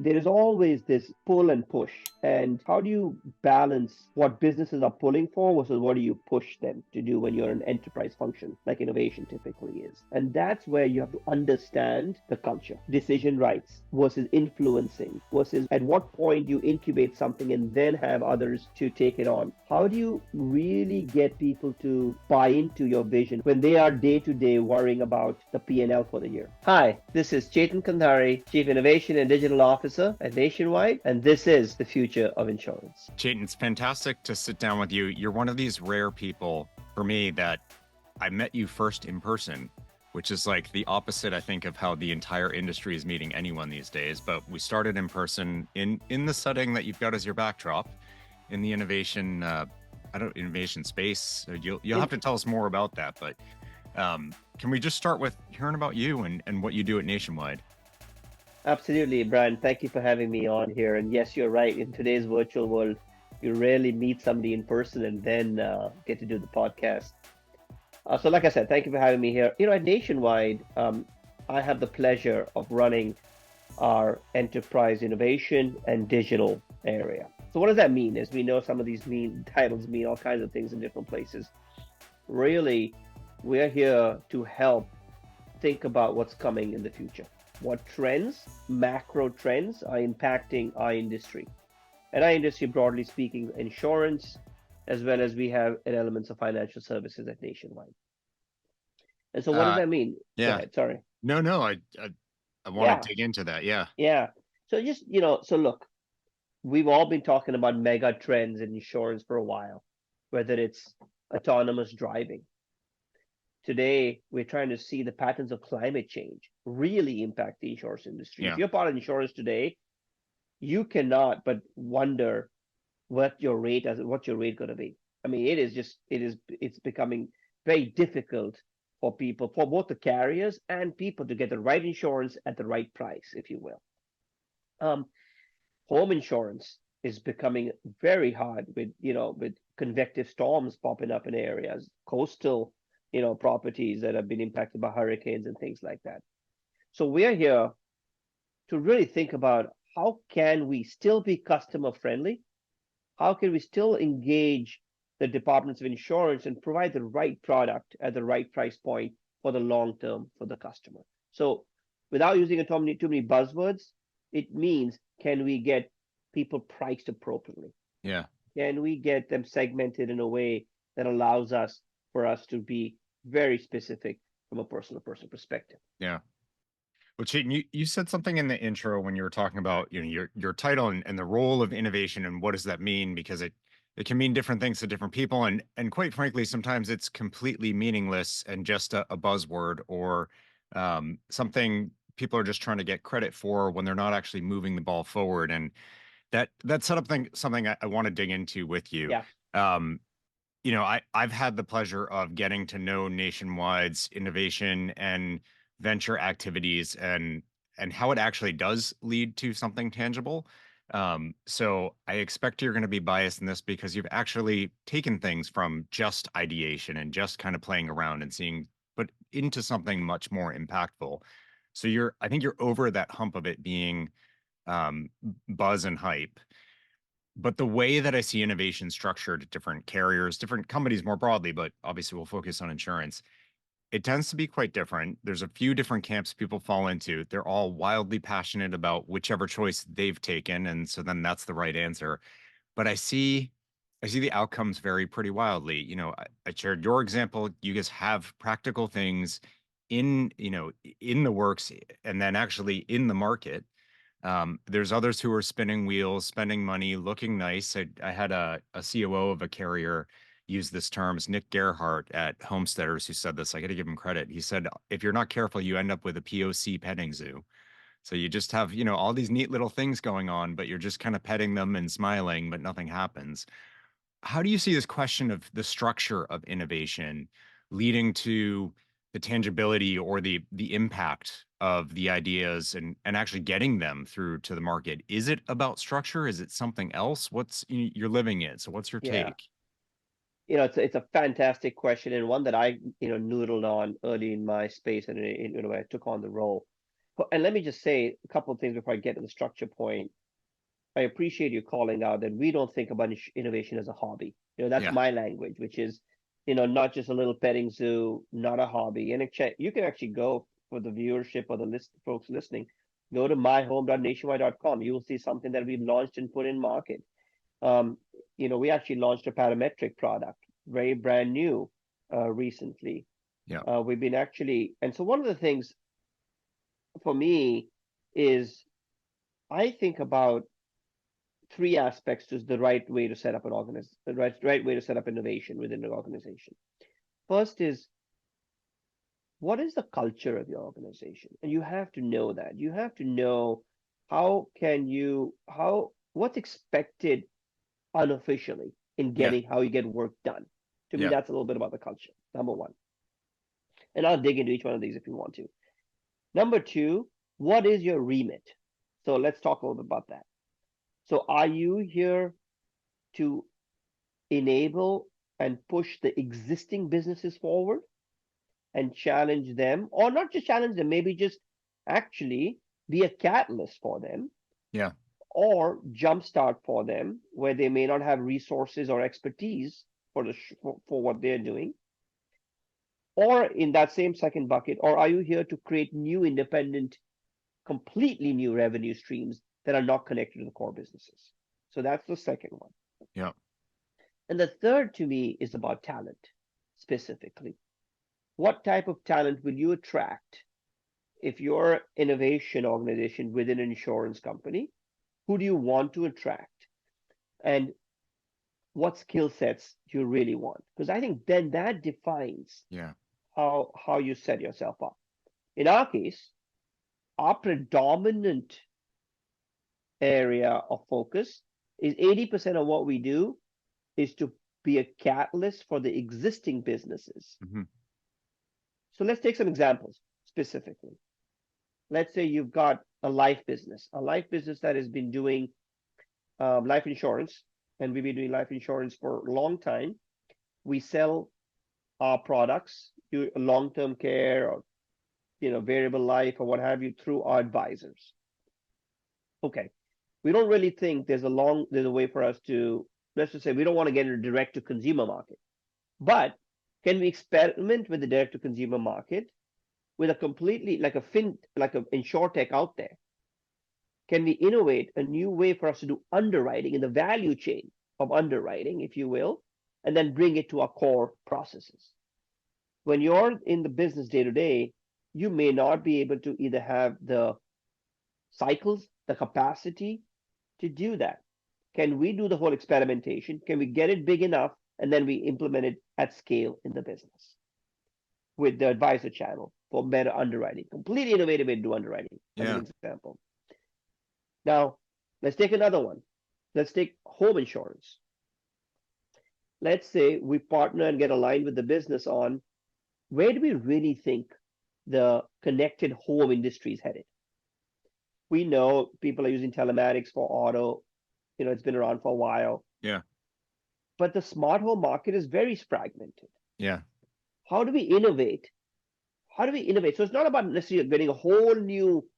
there is always this pull and push. And how do you balance what businesses are pulling for versus what do you push them to do when you're an enterprise function, like innovation typically is? And that's where you have to understand the culture, decision rights versus influencing, versus at what point you incubate something and then have others to take it on. How do you really get people to buy into your vision when they are day to day worrying about the P&L for the year? Hi, this is Chetan Kandhari, Chief Innovation and Digital Officer at Nationwide, and this is the future of insurance. Chetan, it's fantastic to sit down with you. You're one of these rare people for me that I met you first in person, which is like the opposite, I think, of how the entire industry is meeting anyone these days. But we started in person in the setting that you've got as your backdrop in the innovation, innovation space. You'll have to tell us more about that. But can we just start with hearing about you and what you do at Nationwide? Absolutely, Brian. Thank you for having me on here. And yes, you're right. In today's virtual world, you rarely meet somebody in person and then get to do the podcast. So, like I said, thank you for having me here. At Nationwide, I have the pleasure of running our enterprise innovation and digital area. So, what does that mean? As we know, some of these titles mean all kinds of things in different places. Really, we're here to help think about what's coming in the future. What trends, macro trends, are impacting our industry? And our industry, broadly speaking, insurance, as well as we have elements of financial services at Nationwide. And so, what does Uh, that mean? Go yeah, ahead. Sorry. no, I want to Yeah, dig into that. Yeah. yeah. So just so look, we've all been talking about mega trends in insurance for a while, whether it's autonomous driving. Today, we're trying to see the patterns of climate change really impact the insurance industry. If Yeah. you're part of insurance today, you cannot but wonder what's your rate going to be. I mean, it's becoming very difficult for people, for both the carriers and people to get the right insurance at the right price, if you will. Um, Home insurance is becoming very hard with convective storms popping up in areas, coastal, properties that have been impacted by hurricanes and things like that. So we're here to really think about how can we still be customer friendly. How can we still engage the departments of insurance and provide the right product at the right price point for the long term for the customer? So, without using too many buzzwords, it means, can we get people priced appropriately? Yeah. Can we get them segmented in a way that allows us for us to be very specific from a person to person perspective? Yeah. Well, Chetan, you said something in the intro when you were talking about your title and the role of innovation and what does that mean, because it can mean different things to different people, and quite frankly sometimes it's completely meaningless and just a buzzword or something people are just trying to get credit for when they're not actually moving the ball forward. And that set up something I want to dig into with you. Yeah. um, I've had the pleasure of getting to know Nationwide's innovation and venture activities and how it actually does lead to something tangible. So I expect you're going to be biased in this because you've actually taken things from just ideation and just kind of playing around and seeing, but into something much more impactful. So I think you're over that hump of it being buzz and hype. But the way that I see innovation structured at different carriers, different companies more broadly, but obviously we'll focus on insurance, it tends to be quite different. There's a few different camps people fall into. They're all wildly passionate about whichever choice they've taken, and so then that's the right answer. But I see the outcomes vary pretty wildly. I shared your example. You guys have practical things in the works and then actually in the market. There's others who are spinning wheels, spending money, looking nice. I had a COO of a carrier use this term. It's Nick Gerhardt at Homesteaders who said this. I got to give him credit. He said, if you're not careful, you end up with a POC petting zoo. So you just have, all these neat little things going on, but you're just kind of petting them and smiling, but nothing happens. How do you see this question of the structure of innovation leading to the tangibility or the impact of the ideas and actually getting them through to the market? Is it about structure? Is it something else? You're living it. So what's your Yeah. take? It's a fantastic question and one that I noodled on early in my space and when I took on the role. And let me just say a couple of things before I get to the structure point. I appreciate you calling out that we don't think about innovation as a hobby. That's Yeah. my language, which is, not just a little petting zoo, not a hobby. And you can actually go for the viewership or the folks listening, go to myhome.nationwide.com. You will see something that we've launched and put in market. Um, we actually launched a parametric product, very brand new, recently. Yeah. We've been actually, and so one of the things for me is I think about three aspects to the right way to set up an organization, the right way to set up innovation within an organization. First is what is the culture of your organization? And you have to know that. You have to know what's expected unofficially in Yeah. getting how you get work done. To me, Yeah. that's a little bit about the culture, number one. And I'll dig into each one of these if you want to. Number two, what is your remit? So let's talk a little bit about that. So are you here to enable and push the existing businesses forward and challenge them, or not just challenge them, maybe just actually be a catalyst for them Yeah. or jumpstart for them where they may not have resources or expertise for what they're doing? Or in that same second bucket, or are you here to create new independent, completely new revenue streams that are not connected to the core businesses? So that's the second one. Yeah. And the third to me is about talent specifically. What type of talent will you attract if you're innovation organization within an insurance company? Who do you want to attract? And what skill sets do you really want? Because I think then that defines Yeah. how you set yourself up. In our case, our predominant area of focus is 80% of what we do is to be a catalyst for the existing businesses. Hmm. So let's take some examples specifically. Let's say you've got a life business that has been doing life insurance, and we've been doing life insurance for a long time. We sell our products, do long-term care or variable life or what have you through our advisors. Okay, we don't really think there's a way for us to, let's just say we don't want to get into direct to consumer market, but can we experiment with the direct to consumer market with a completely like a insurtech out there? Can we innovate a new way for us to do underwriting in the value chain of underwriting, if you will, and then bring it to our core processes? When you're in the business day to day, you may not be able to either have the cycles, the capacity to do that. Can we do the whole experimentation? Can we get it big enough and then we implement it at scale in the business with the advisor channel for better underwriting? Completely innovative way to do underwriting, as an Yeah. example. Now, let's take another one. Let's take home insurance. Let's say we partner and get aligned with the business on where do we really think the connected home industry is headed. We know people are using telematics for auto, it's been around for a while, Yeah. but the smart home market is very fragmented. Yeah. How do we innovate? How do we innovate? So it's not about necessarily getting a whole new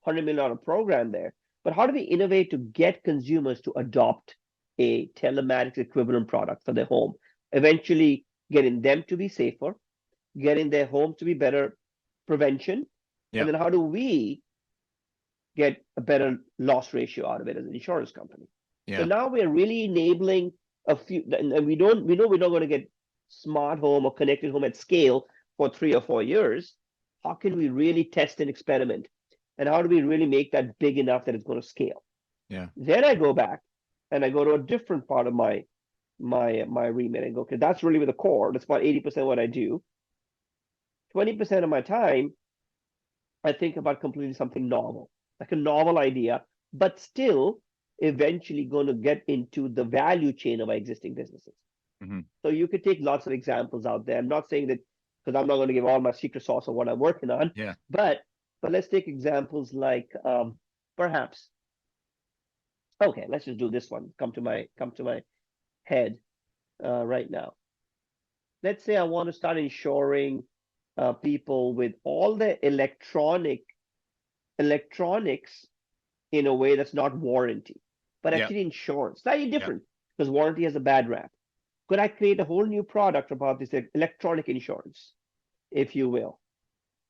$100 million program there, but how do we innovate to get consumers to adopt a telematics equivalent product for their home, eventually getting them to be safer, getting their homes to be better prevention, and Yeah. then how do we get a better loss ratio out of it as an insurance company? So Yeah. now we're really enabling a few, and we know we're not going to get smart home or connected home at scale for 3 or 4 years. How can we really test and experiment? And how do we really make that big enough that it's going to scale? Yeah. Then I go back and I go to a different part of my remit and go, okay, that's really the core. That's about 80% of what I do. 20% of my time, I think about completely something novel, like a novel idea, but still eventually going to get into the value chain of our existing businesses. Hmm. So you could take lots of examples out there. I'm not saying that because I'm not going to give all my secret sauce of what I'm working on, Yeah. but let's take examples like perhaps okay, let's just do this one. Come to my head right now. Let's say I want to start insuring people with all the electronic electronics in a way that's not warranty, but Yeah. actually insurance. Slightly Yeah. different because warranty has a bad rap. Could I create a whole new product about this electronic insurance, if you will?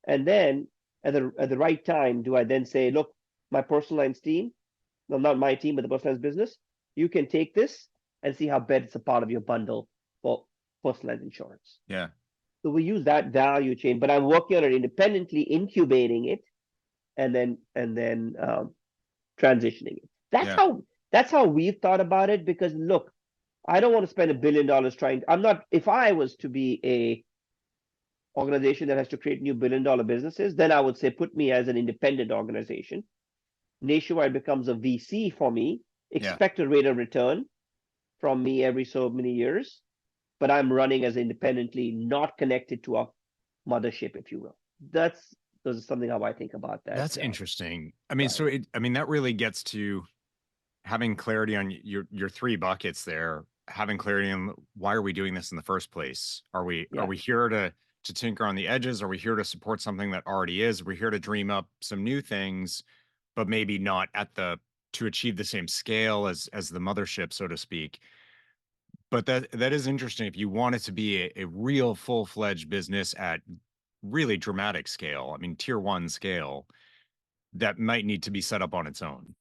And then at the right time, do I then say, look, my personal lines team, no, not my team, but the personal lines business, you can take this and see how best it's a part of your bundle for personal lines insurance. Yeah. So we use that value chain, but I'm working on it independently, incubating it, and then transitioning it. Yeah. That's how we've thought about it. Because look, I don't want to spend $1 billion trying. I'm not. If I was to be a organization that has to create new $1 billion businesses, then I would say put me as an independent organization. Nationwide becomes a VC for me. Yeah. Expect a rate of return from me every so many years, but I'm running as independently, not connected to a mothership, if you will. That's something how I think about that. That's interesting. I mean, Right. that really gets to having clarity on your three buckets there, having clarity on why are we doing this in the first place? Are Yeah. we here to tinker on the edges? Are we here to support something that already is? Are we here to dream up some new things, but maybe not at the to achieve the same scale as the mothership, so to speak? But that is interesting. If you want it to be a real full-fledged business at really dramatic scale, I mean tier one scale, that might need to be set up on its own.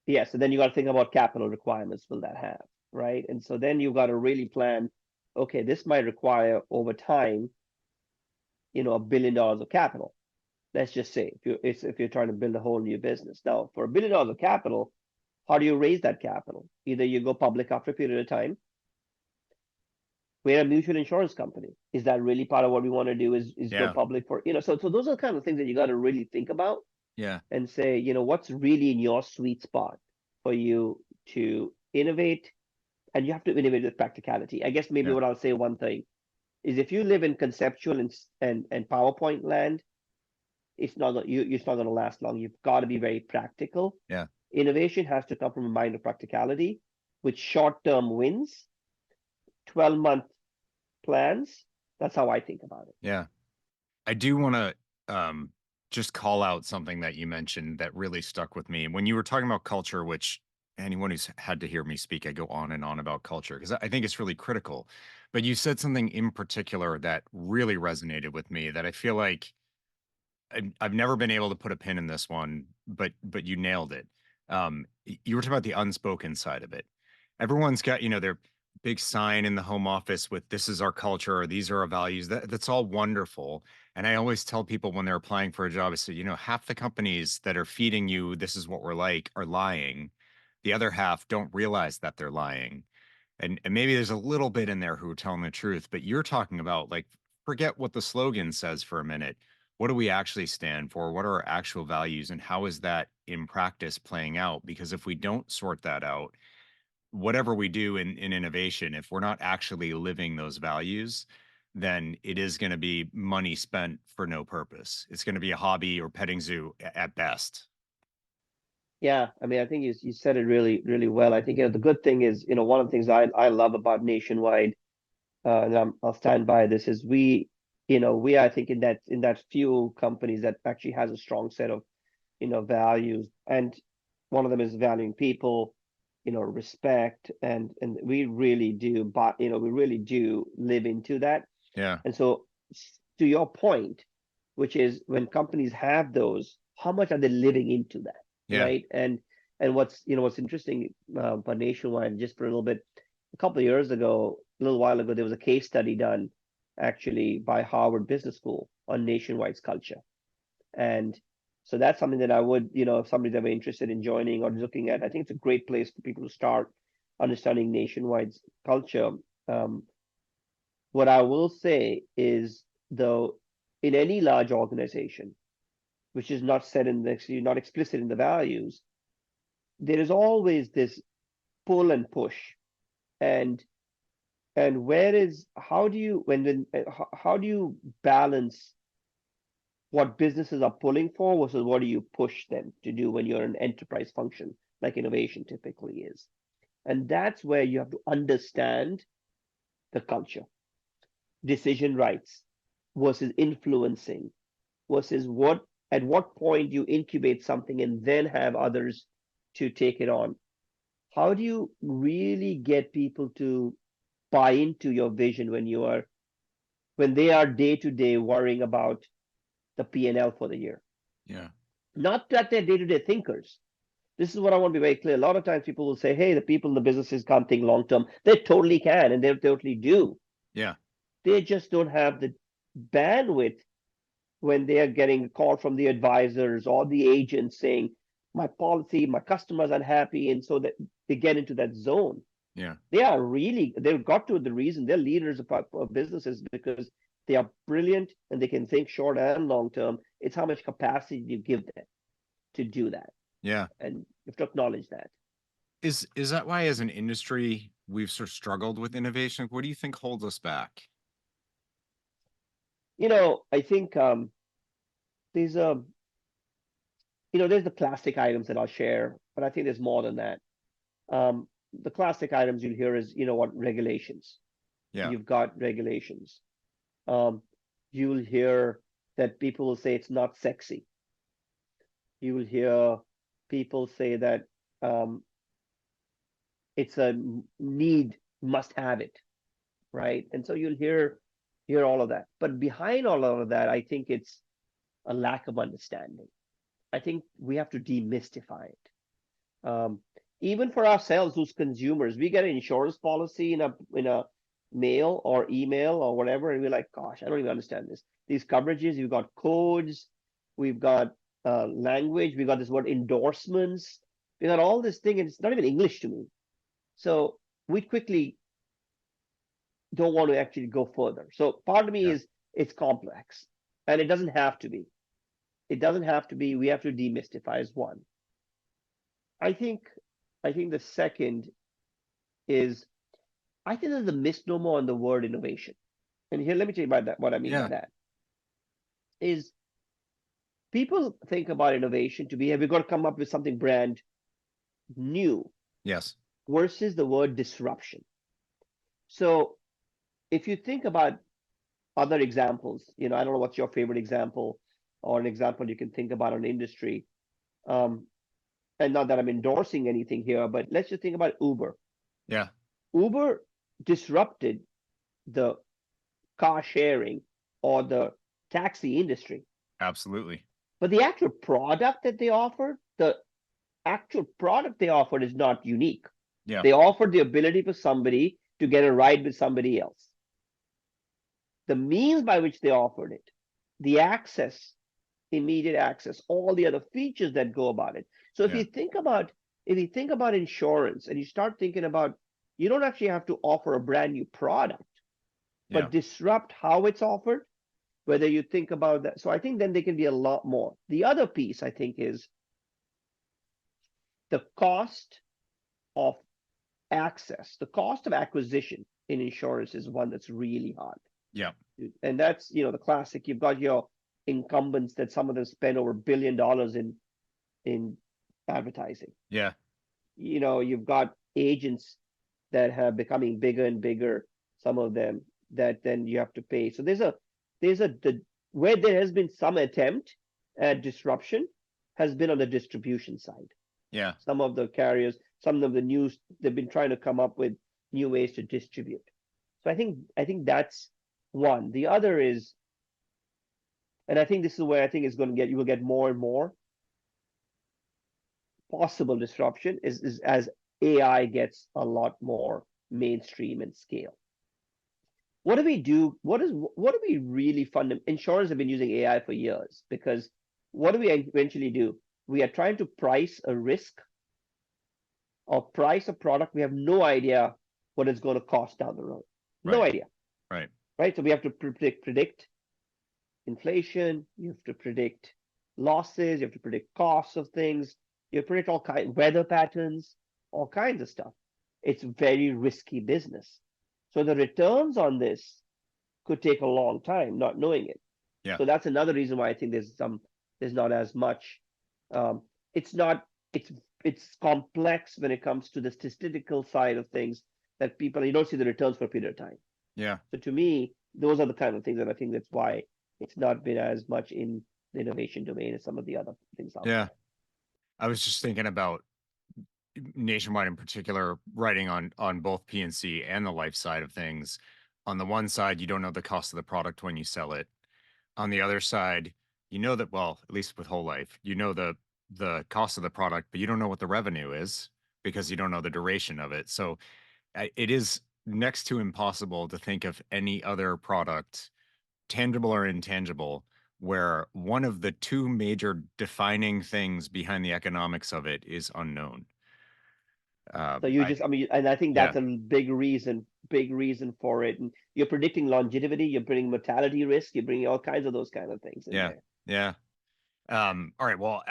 Yeah. So then you got to think about capital requirements will that have, right? And so then you got to really plan, okay, this might require over time, $1 billion of capital. Let's just say if you're trying to build a whole new business. Now, for $1 billion of capital, how do you raise that capital? Either you go public after a period of time. We're a mutual insurance company. Is that really part of what we want to do? Is go Yeah. public for, so those are the kind of things that you got to really think about Yeah. and say, what's really in your sweet spot for you to innovate, and you have to innovate with practicality. I guess maybe Yeah. what I'll say one thing is if you live in conceptual and PowerPoint land, it's not going to last long. You've got to be very practical. Yeah. Innovation has to come from a mind of practicality with short-term wins, 12-month plans. That's how I think about it. Yeah. I do want to just call out something that you mentioned that really stuck with me. When you were talking about culture, which anyone who's had to hear me speak, I go on and on about culture because I think it's really critical. But you said something in particular that really resonated with me that I feel like I've never been able to put a pin in this one, but you nailed it. You were talking about the unspoken side of it. Everyone's got, their big sign in the home office with "This is our culture" or "These are our values." That's all wonderful. And I always tell people when they're applying for a job, I say, half the companies that are feeding you "This is what we're like" are lying. The other half don't realize that they're lying. And maybe there's a little bit in there who are telling the truth, but you're talking about like forget what the slogan says for a minute. What do we actually stand for? What are our actual values and how is that in practice playing out? Because if we don't sort that out, whatever we do in innovation, if we're not actually living those values, then it is going to be money spent for no purpose. It's going to be a hobby or petting zoo at best. Yeah, I mean, I think you said it really, really well. I think the good thing is, one of the things I love about Nationwide, and I'll stand by this, is we I think in that few companies that actually has a strong set of values, and one of them is valuing people, respect, and we really do, but we really do live into that. Yeah. And so to your point, which is when companies have those, how much are they living into that, Yeah. right? And what's interesting about Nationwide, just for a little bit, a couple of years ago, a little while ago, there was a case study done actually by Harvard Business School on Nationwide's culture. And so that's something that I would, if somebody's ever interested in joining or looking at, I think it's a great place for people to start understanding Nationwide's culture. Um, what I will say is, though, in any large organization, which is not said in not explicit in the values, there is always this pull and push, and where is how do you how do you balance what businesses are pulling for versus what do you push them to do when you're an enterprise function like innovation typically is. And that's where you have to understand the culture, decision rights versus influencing versus what At what point you incubate something and then have others to take it on? How do you really get people to buy into your vision when they are day to day worrying about the P&L for the year? Yeah. Not that they're day to day thinkers. This is what I want to be very clear. A lot of times people will say, hey, the people in the businesses can't think long term. They totally can, and they totally do. Yeah. They just don't have the bandwidth when they are getting a call from the advisors or the agents saying, my policy, my customer's unhappy. And so that they get into that zone. Yeah. They've got to the reason they're leaders of businesses because they are brilliant and they can think short and long term. It's how much capacity you give them to do that. Yeah. And you have to acknowledge that. Is that why as an industry we've sort of struggled with innovation? What do you think holds us back? I think there's a, there's the classic items that I'll share, but I think there's more than that. The classic items you'll hear is, regulations. Yeah. You've got regulations. Um, you'll hear that people will say it's not sexy. You will hear people say that it's a need, must have it, right? And so you'll hear all of that. But behind all of that, I think it's a lack of understanding. I think we have to demystify it. Even for ourselves, who's consumers, we get an insurance policy in a mail or email or whatever, and we're like, gosh, I don't even understand this. These coverages, you've got codes, we've got language, we've got this word endorsements, we got all this thing, and it's not even English to me. So we quickly don't want to actually go further. So part of me Yeah. is it's complex, and it doesn't have to be. It doesn't have to be. We have to demystify as one. I think I think the second is I think there's a misnomer on the word innovation. And here, let me tell you about that. What I mean by Yeah. that is people think about innovation to be, have we got to come up with something brand new Yes. versus the word disruption. So if you think about other examples, I don't know what's your favorite example or an example you can think about an industry. Um, and not that I'm endorsing anything here, but let's just think about Uber. Yeah. Uber disrupted the car sharing or the taxi industry. Absolutely. But the actual product they offered is not unique. Yeah. They offered the ability for somebody to get a ride with somebody else. The means by which they offered it, the access, immediate access, all the other features that go about it. So Yeah. if you think about insurance and you start thinking about you don't actually have to offer a brand new product, Yeah. but disrupt how it's offered, whether you think about that. So I think then there can be a lot more. The other piece I think is the cost of access, the cost of acquisition in insurance is one that's really hard. Yeah. And that's, the classic. You've got your incumbents that some of them spend over $1 billion in advertising. Yeah. You've got agents that have becoming bigger and bigger, some of them that then you have to pay. So where there has been some attempt at disruption has been on the distribution side. Yeah. Some of the carriers, some of the news, they've been trying to come up with new ways to distribute. So I think that's one. The other is, and I think this is where I think it's going to you will get more and more possible disruption is as AI gets a lot more mainstream and scale. What do we do? What do we really fund? Insurers have been using AI for years because what do we eventually do? We are trying to price a risk or price a product. We have no idea what it's going to cost down the road. No Right. idea, Right. right? So we have to predict inflation. You have to predict losses. You have to predict costs of things. You have to predict all kinds weather patterns, all kinds of stuff. It's very risky business. So the returns on this could take a long time, not knowing it. Yeah. So that's another reason why I think there's not as much. Um, it's not it's complex when it comes to the statistical side of things that you don't see the returns for a period of time. Yeah. So to me, those are the kind of things that I think that's why it's not been as much in the innovation domain and some of the other things out Yeah. there. I was just thinking about Nationwide in particular, writing on both P&C and the life side of things. On the one side, you don't know the cost of the product when you sell it. On the other side, you know that, well, at least with whole life, you know the cost of the product, but you don't know what the revenue is because you don't know the duration of it. So it is next to impossible to think of any other product, tangible or intangible, where one of the two major defining things behind the economics of it is unknown. So you I just, I mean, and I think Yeah, that's a big reason for it. And you're predicting longevity, you're bringing mortality risk, you're bringing all kinds of those kind of things in yeah, there. yeah. All right. Well,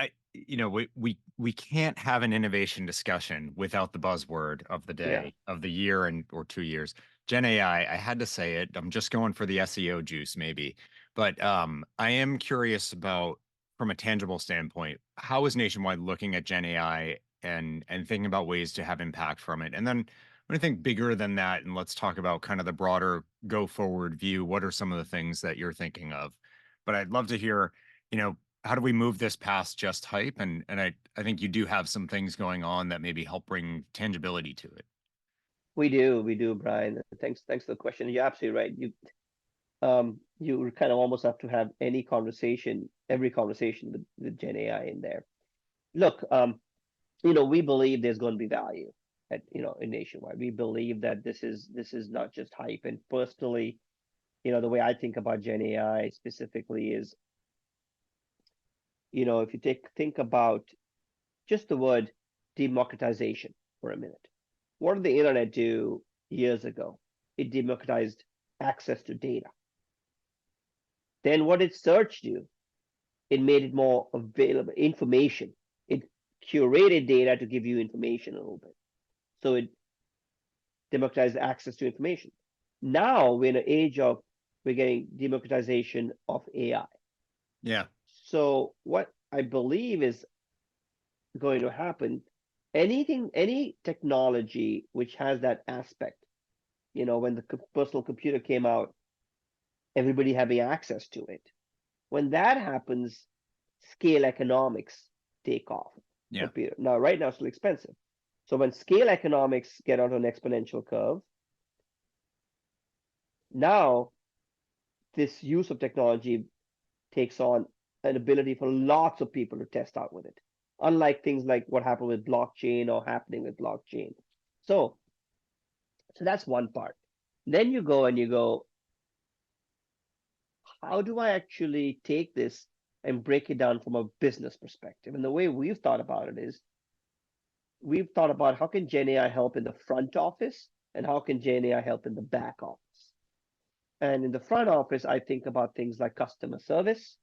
we can't have an innovation discussion without the buzzword of the Yeah. day, of the year, and or 2 years. Gen AI. I had to say it. I'm just going for the SEO juice, maybe. But I am curious about, from a tangible standpoint, how is Nationwide looking at Gen AI and thinking about ways to have impact from it? And then I'm going to think bigger than that, and let's talk about kind of the broader go forward view. What are some of the things that you're thinking of? But I'd love to hear, you know, how do we move this past just hype? And I think you do have some things going on that maybe help bring tangibility to it. We do, Brian. Thanks for the question. You're absolutely right. You kind of almost have to have every conversation with Gen AI in there. Look, we believe there's going to be value in Nationwide. We believe that this is not just hype. And personally, the way I think about Gen AI specifically is, if you think about just the word democratization for a minute. What did the internet do years ago? It democratized access to data. Then what did search do? It made it more available information. It curated data to give you information a little bit. So it democratized access to information. Now we're in an age of we're getting democratization of AI. Yeah. So what I believe is going to happen, any technology which has that aspect, when the personal computer came out, everybody having access to it. When that happens, scale economics take off. Yeah. Computer. Now, right now, it's still expensive. So when scale economics get on an exponential curve, now this use of technology takes on an ability for lots of people to test out with it, unlike things like what happened with blockchain or happening with blockchain. So, so that's one part. Then you go and you go, how do I actually take this and break it down from a business perspective? And the way we've thought about it is we've thought about how can Gen AI help in the front office and how can Gen AI help in the back office. And in the front office, I think about things like customer service.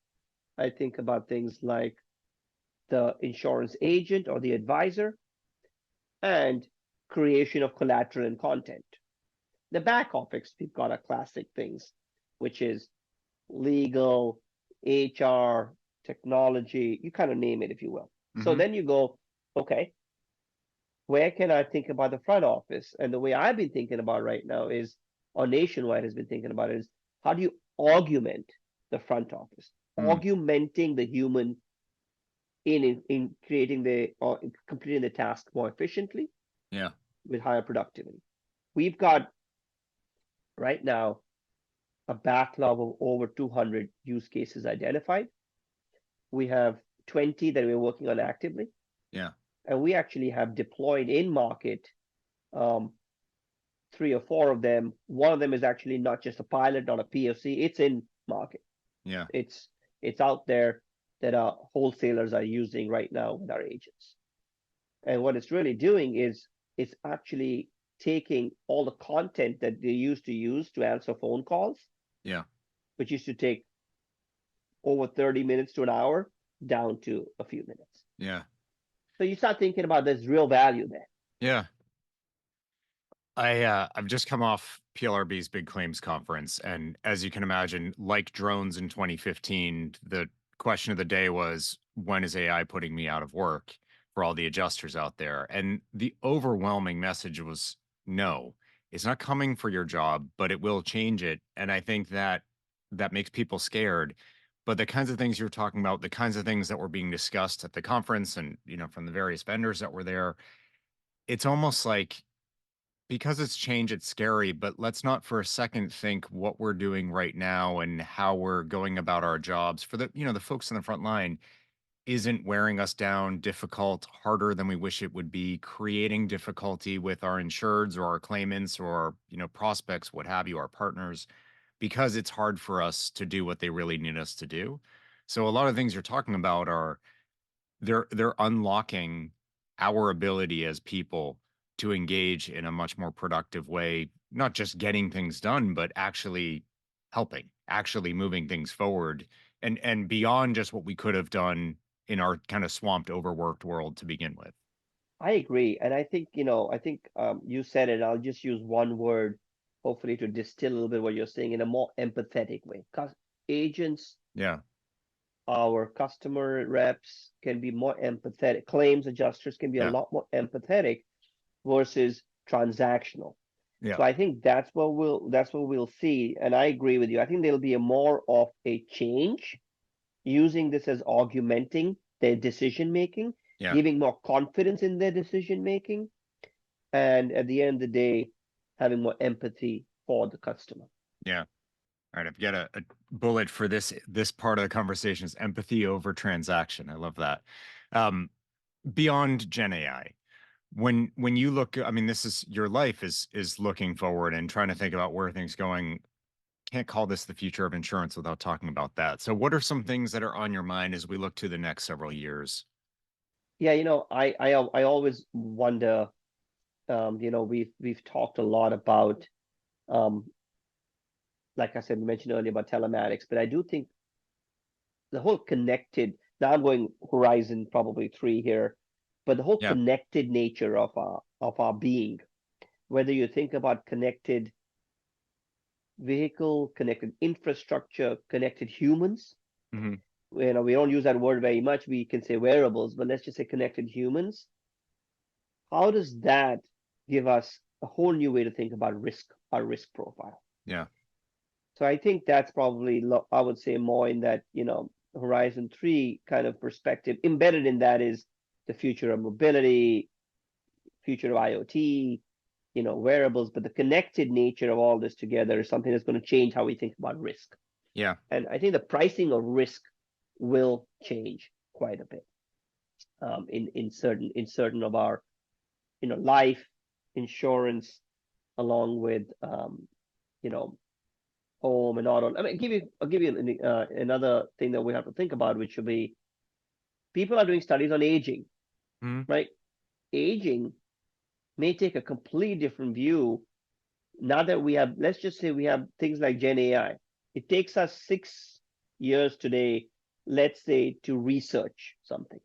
I think about things like the insurance agent or the advisor and creation of collateral and content. The back office, we've got our classic things, which is legal, HR, technology, you kind of name it, if you will. So Mm-hmm. then you go, okay, where can I think about the front office? And the way I've been thinking about right now is, or Nationwide has been thinking about it, is how do you augment the front office, Mm. augmenting the human in creating or completing the task more efficiently Yeah. with higher productivity. We've got right now a backlog of over 200 use cases identified. We have 20 that we're working on actively, Yeah. and we actually have deployed in market um, 3 or 4 of them. One of them is actually not just a pilot, not a POC. It's in market. Yeah. It's it's out there that our wholesalers are using right now with our agents. And what it's really doing is it's actually taking all the content that they used to use to answer phone calls, Yeah. which used to take over 30 minutes to an hour, down to a few minutes. Yeah. So you start thinking about there's real value there. Yeah. I've just come off PLRB's big claims conference, and as you can imagine, like drones in 2015, the question of the day was, when is AI putting me out of work, for all the adjusters out there? And the overwhelming message was, no, it's not coming for your job, but it will change it. And I think that that makes people scared. But the kinds of things you're talking about, the kinds of things that were being discussed at the conference and, from the various vendors that were there, it's almost like because it's change, it's scary, but let's not for a second think what we're doing right now and how we're going about our jobs for the folks in the front line isn't wearing us down, difficult, harder than we wish it would be, creating difficulty with our insureds or our claimants or, prospects, what have you, our partners, because it's hard for us to do what they really need us to do. So a lot of things you're talking about are they're unlocking our ability as people to engage in a much more productive way, not just getting things done, but actually helping, actually moving things forward and beyond just what we could have done in our kind of swamped, overworked world to begin with. I agree. And I think, you said it. I'll just use one word, hopefully, to distill a little bit what you're saying in a more empathetic way. Because agents, Yeah. our customer reps can be more empathetic. Claims adjusters can be a Yeah. lot more empathetic versus transactional. Yeah. So I think that's what we'll see. And I agree with you. I think there'll be a more of a change using this as augmenting their decision making, Yeah. giving more confidence in their decision making, and at the end of the day, having more empathy for the customer. Yeah. All right, I've got a bullet for this part of the conversation is empathy over transaction. I love that. Um, Beyond Gen AI, when you look, I mean, this is your life is looking forward and trying to think about where things going. Can't call this the future of insurance without talking about that. So, what are some things that are on your mind as we look to the next several years? Yeah, I always wonder. We've talked a lot about, um, like I said, we mentioned earlier about telematics, but I do think the whole connected. Now I'm going Horizon probably three here, but the whole Yeah. connected nature of our being, whether you think about connected vehicle, connected infrastructure, connected humans. Hmm. We don't use that word very much. We can say wearables, but let's just say connected humans. How does that give us a whole new way to think about risk, our risk profile? Yeah. So I think that's probably, I would say, more in that, Horizon 3 kind of perspective. Embedded in that is the future of mobility, future of IoT, wearables, but the connected nature of all this together is something that's going to change how we think about risk. Yeah. And I think the pricing of risk will change quite a bit, in certain of our life insurance, along with you know home and auto. I mean, I'll give you another thing that we have to think about, which will be people are doing studies on aging, Hmm. right? Aging may take a completely different view now that we have. Let's just say we have things like Gen AI. It takes us 6 years today, let's say, to research something.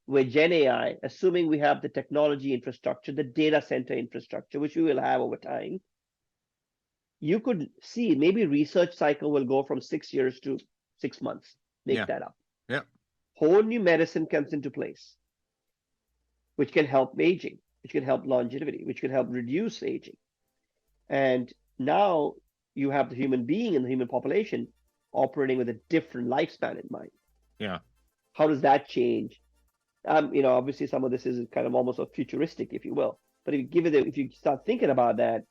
With Gen AI, assuming we have the technology infrastructure, the data center infrastructure, which we will have over time, you could see maybe research cycle will go from 6 years to 6 months. Make Yeah. that up. Yeah. Whole new medicine comes into place, which can help aging, which can help longevity, which can help reduce aging. And now you have the human being and the human population operating with a different lifespan in mind. Yeah. How does that change? Obviously some of this is kind of almost a futuristic, if you will. But if you start thinking about that,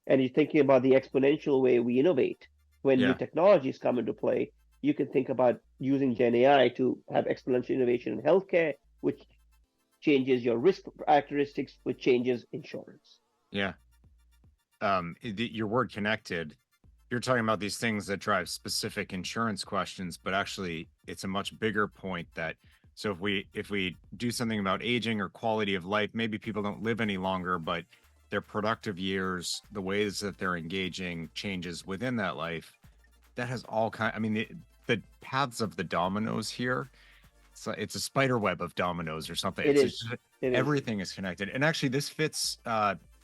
and you're thinking about the exponential way we innovate when new Yeah. technologies come into play, you can think about using Gen AI to have exponential innovation in healthcare, which changes your risk characteristics, which changes insurance. Yeah. Your word connected, you're talking about these things that drive specific insurance questions, but actually it's a much bigger point that so if we do something about aging or quality of life, maybe people don't live any longer, but their productive years, the ways that they're engaging changes within that life. That has all kind. I mean, the paths of the dominoes here. It's a spider web of dominoes or something. It It's is. just It is. everything is connected. And actually, this fits.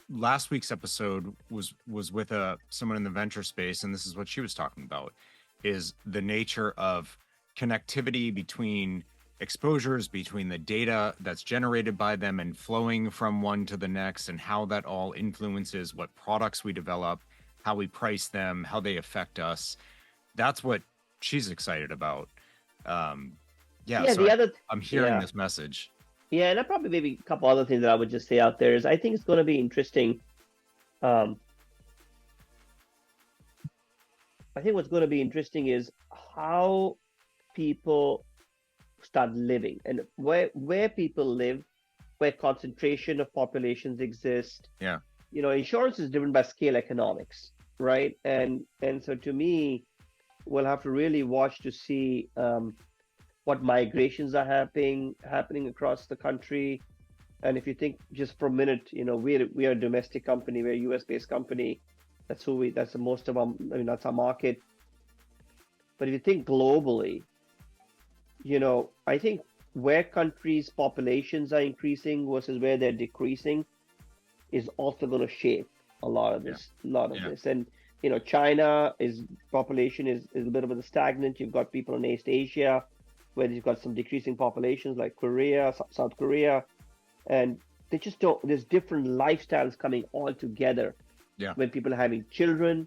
Last week's episode was with someone in the venture space, and this is what she was talking about: is the nature of connectivity between exposures, between the data that's generated by them and flowing from one to the next, and how that all influences what products we develop, how we price them, how they affect us. That's what she's excited about. Um, yeah, Yeah, so the other, I'm hearing yeah, this message. yeah, and I probably maybe a couple other things that I would just say out there is I think it's going to be interesting. Um, I think what's going to be interesting is how people start living and where people live, where concentration of populations exist. Yeah, Insurance is driven by scale economics, right? And so to me, we'll have to really watch to see what migrations are happening across the country. And if you think just for a minute, we are a domestic company, we're a US based company. That's the most of our, I mean, that's our market. But if you think globally, I think where countries' populations are increasing versus where they're decreasing is also going to shape a lot of yeah, this, a lot of yeah, this. And China is population is a bit of a stagnant. You've got people in East Asia where you've got some decreasing populations like Korea, South Korea, and they just don't. There's different lifestyles coming all together yeah. when people are having children.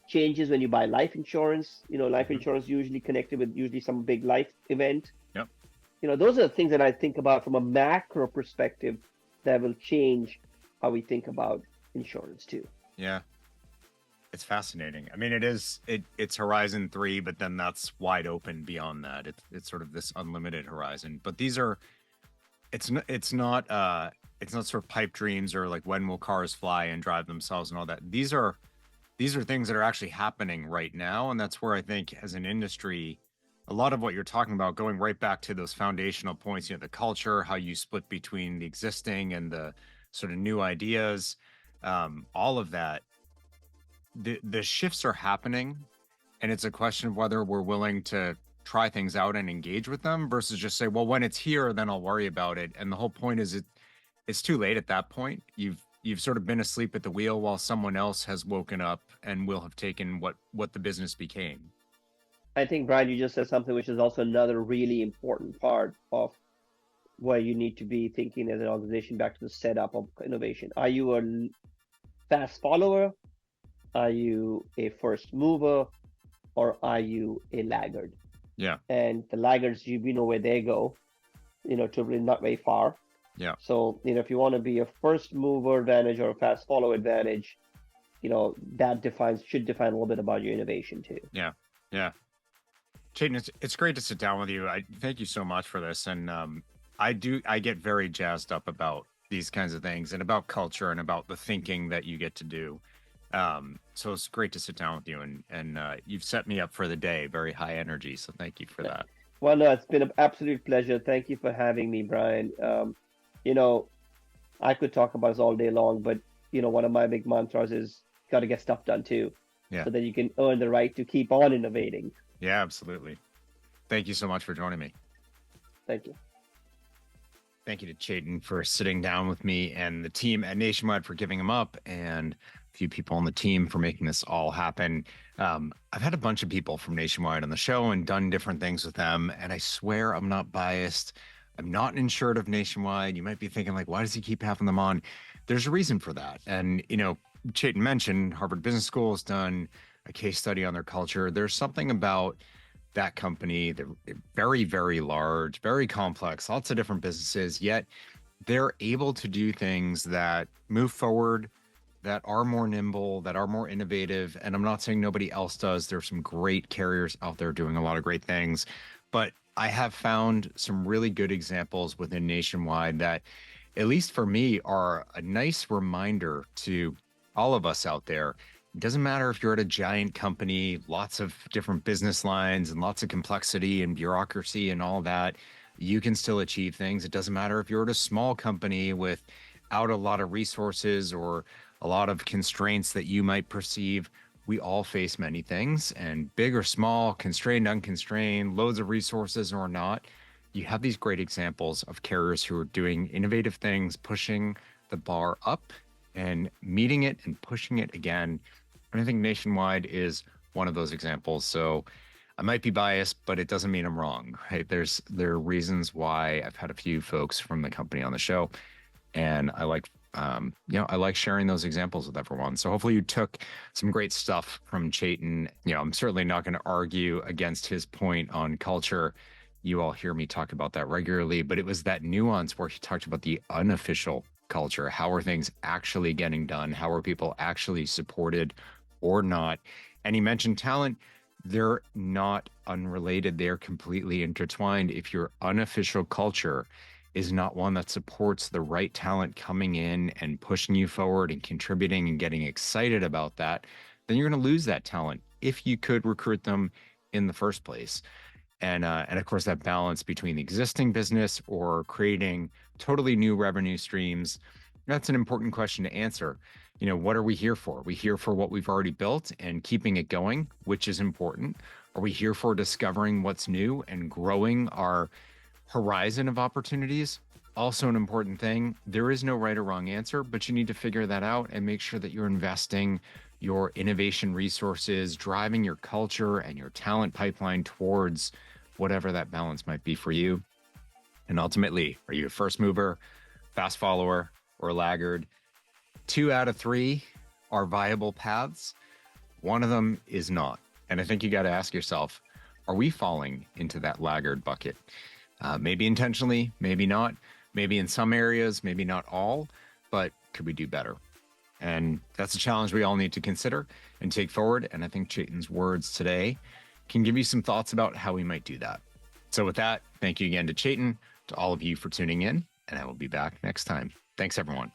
Changes when you buy life insurance. Life Hmm. insurance usually connected with usually some big life event. Yep. Those are the things that I think about from a macro perspective that will change how we think about insurance too. Yeah. It's fascinating. I mean, it's Horizon 3, but then that's wide open beyond that. It's sort of this unlimited horizon. But these are it's not sort of pipe dreams or like when will cars fly and drive themselves and all that. These are things that are actually happening right now, and that's where I think as an industry, a lot of what you're talking about, going right back to those foundational points, the culture, how you split between the existing and the sort of new ideas, all of that, the shifts are happening, and it's a question of whether we're willing to try things out and engage with them versus just say, well, when it's here, then I'll worry about it. And the whole point is it's too late at that point. You've sort of been asleep at the wheel while someone else has woken up and will have taken what the business became. I think, Brian, you just said something which is also another really important part of where you need to be thinking as an organization back to the setup of innovation. Are you a fast follower? Are you a first mover? Or are you a laggard? Yeah. And the laggards, we know where they go, typically not very far. Yeah. So, if you want to be a first mover advantage or a fast follower advantage, that should define a little bit about your innovation too. Yeah. Yeah. Chetan, it's great to sit down with you. I thank you so much for this. And I get very jazzed up about these kinds of things and about culture and about the thinking that you get to do. So it's great to sit down with you, and you've set me up for the day, very high energy. So thank you for that. Well, no, it's been an absolute pleasure. Thank you for having me, Brian. You know, I could talk about this all day long, but one of my big mantras is got to get stuff done too, Yeah. so that you can earn the right to keep on innovating. Yeah, absolutely. Thank you so much for joining me. Thank you. Thank you to Chetan for sitting down with me and the team at Nationwide for giving him up, and a few people on the team for making this all happen. I've had a bunch of people from Nationwide on the show and done different things with them, and I swear I'm not biased. I'm not insured of Nationwide. You might be thinking, like, why does he keep having them on? There's a reason for that. And, Chetan mentioned Harvard Business School has done a case study on their culture. There's something about that company. They're very, very large, very complex, lots of different businesses, yet they're able to do things that move forward, that are more nimble, that are more innovative. And I'm not saying nobody else does. There's some great carriers out there doing a lot of great things, but I have found some really good examples within Nationwide that, at least for me, are a nice reminder to all of us out there. It doesn't matter if you're at a giant company, lots of different business lines and lots of complexity and bureaucracy and all that. You can still achieve things. It doesn't matter if you're at a small company without a lot of resources or a lot of constraints that you might perceive. We all face many things, and big or small, constrained, unconstrained, loads of resources or not. You have these great examples of carriers who are doing innovative things, pushing the bar up and meeting it and pushing it again. And I think Nationwide is one of those examples. So I might be biased, but it doesn't mean I'm wrong, right? There are reasons why I've had a few folks from the company on the show. And I like, I like sharing those examples with everyone. So hopefully you took some great stuff from Chetan. I'm certainly not going to argue against his point on culture. You all hear me talk about that regularly, but it was that nuance where he talked about the unofficial culture. How are things actually getting done? How are people actually supported or not? And he mentioned talent. They're not unrelated. They're completely intertwined. If your unofficial culture is not one that supports the right talent coming in and pushing you forward and contributing and getting excited about that, then you're going to lose that talent if you could recruit them in the first place. And of course, that balance between the existing business or creating totally new revenue streams, that's an important question to answer. What are we here for? Are we here for what we've already built and keeping it going, which is important? Are we here for discovering what's new and growing our horizon of opportunities? Also an important thing. There is no right or wrong answer, but you need to figure that out and make sure that you're investing your innovation resources, driving your culture and your talent pipeline towards whatever that balance might be for you. And ultimately, are you a first mover, fast follower, or laggard? 2 out of 3 are viable paths. One of them is not. And I think you got to ask yourself, are we falling into that laggard bucket? Maybe intentionally, maybe not. Maybe in some areas, maybe not all, but could we do better? And that's a challenge we all need to consider and take forward. And I think Chetan's words today can give you some thoughts about how we might do that. So with that, thank you again to Chetan, to all of you for tuning in, and I will be back next time. Thanks, everyone.